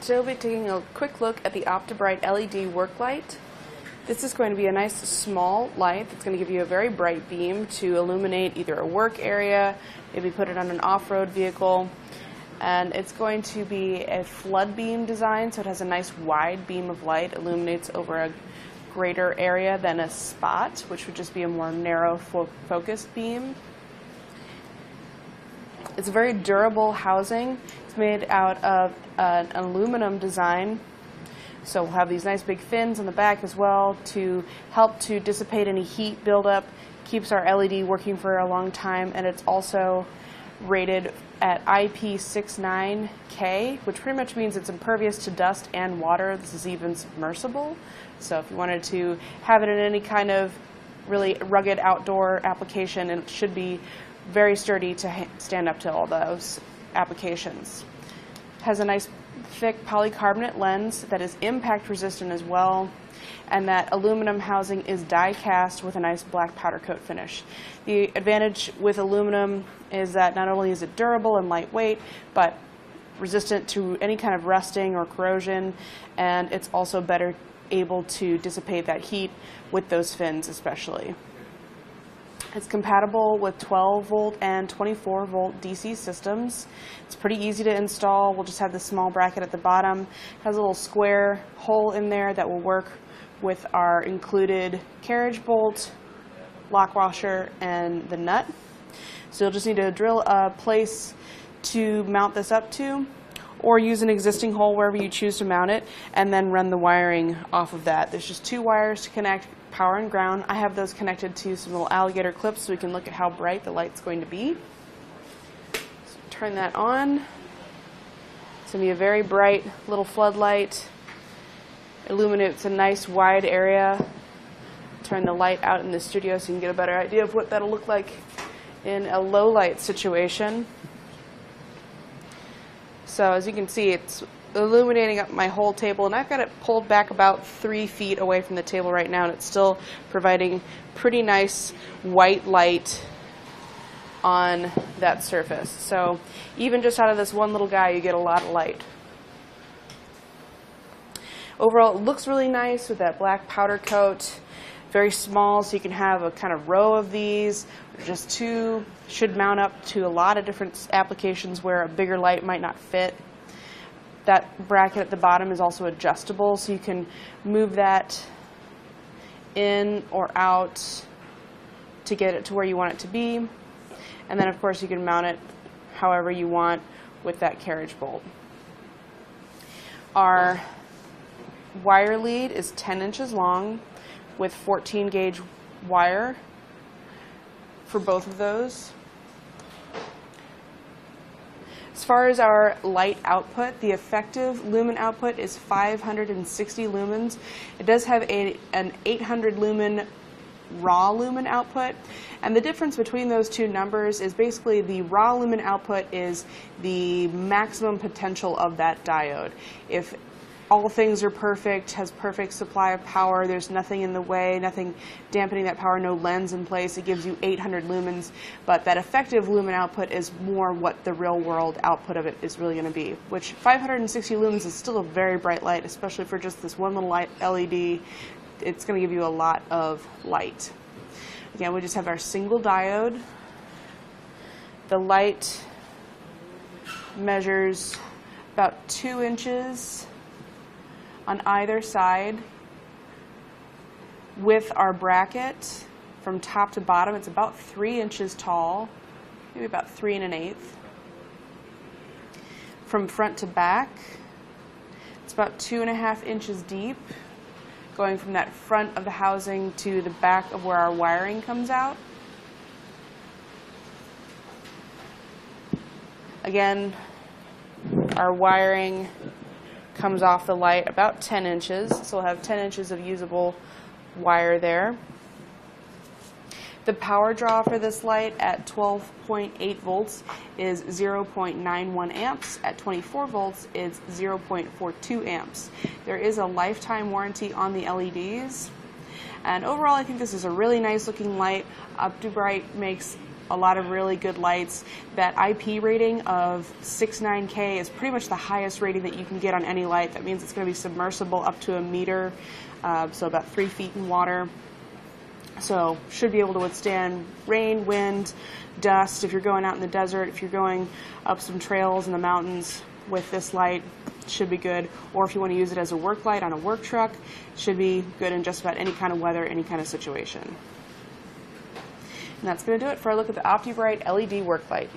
Today we'll be taking a quick look at the Opti-Brite LED Work Light. This is going to be a nice small light that's going to give you a very bright beam to illuminate either a work area, maybe put it on an off-road vehicle. And it's going to be a flood beam design, so it has a nice wide beam of light, illuminates over a greater area than a spot, which would just be a more narrow focused beam. It's a very durable housing. It's made out of an aluminum design, so we'll have these nice big fins on the back as well to help to dissipate any heat buildup, keeps our LED working for a long time, and it's also rated at IP69K, which pretty much means it's impervious to dust and water. This is even submersible, so if you wanted to have it in any kind of really rugged outdoor application, it should be very sturdy to stand up to all those applications. It has a nice thick polycarbonate lens that is impact resistant as well, and that aluminum housing is die cast with a nice black powder coat finish. The advantage with aluminum is that not only is it durable and lightweight, but resistant to any kind of rusting or corrosion, and it's also better able to dissipate that heat with those fins especially. It's compatible with 12 volt and 24 volt DC systems. It's pretty easy to install. We'll just have this small bracket at the bottom. It has a little square hole in there that will work with our included carriage bolt, lock washer, and the nut. So you'll just need to drill a place to mount this up to, or use an existing hole wherever you choose to mount it, and then run the wiring off of that. There's just two wires to connect power and ground. I have those connected to some little alligator clips so we can look at how bright the light's going to be. So turn that on. It's going to be a very bright little floodlight. Illuminates a nice wide area. Turn the light out in the studio so you can get a better idea of what that'll look like in a low light situation. So as you can see, it's illuminating up my whole table, and I've got it pulled back about 3 feet away from the table right now, and it's still providing pretty nice white light on that surface. So even just out of this one little guy, you get a lot of light. Overall, it looks really nice with that black powder coat. Very small, so you can have a kind of row of these. Just two. Should mount up to a lot of different applications where a bigger light might not fit. That bracket at the bottom is also adjustable, so you can move that in or out to get it to where you want it to be. And then, of course, you can mount it however you want with that carriage bolt. Our wire lead is 10 inches long with 14 gauge wire for both of those. As far as our light output, the effective lumen output is 560 lumens. It does have an 800 lumen raw lumen output, and the difference between those two numbers is basically the raw lumen output is the maximum potential of that diode. If all things are perfect, has perfect supply of power, there's nothing in the way, nothing dampening that power, no lens in place, it gives you 800 lumens, but that effective lumen output is more what the real world output of it is really going to be, which 560 lumens is still a very bright light, especially for just this one little light LED. It's going to give you a lot of light. Again, we just have our single diode. The light measures about 2 inches on either side. With our bracket from top to bottom, it's about 3 inches tall, maybe about 3 1/8. From front to back, it's about 2.5 inches deep, going from that front of the housing to the back of where our wiring comes out. Again, our wiring comes off the light about 10 inches, so we'll have 10 inches of usable wire there. The power draw for this light at 12.8 volts is 0.91 amps. At 24 volts, it's 0.42 amps. There is a lifetime warranty on the LEDs. And overall, I think this is a really nice looking light. Opti-Brite makes a lot of really good lights. That IP rating of 69K is pretty much the highest rating that you can get on any light. That means it's going to be submersible up to 1 meter, so about 3 feet in water. So should be able to withstand rain, wind, dust. If you're going out in the desert, if you're going up some trails in the mountains with this light, should be good. Or if you want to use it as a work light on a work truck, should be good in just about any kind of weather, any kind of situation. And that's going to do it for a look at the Opti-Brite LED Work Light.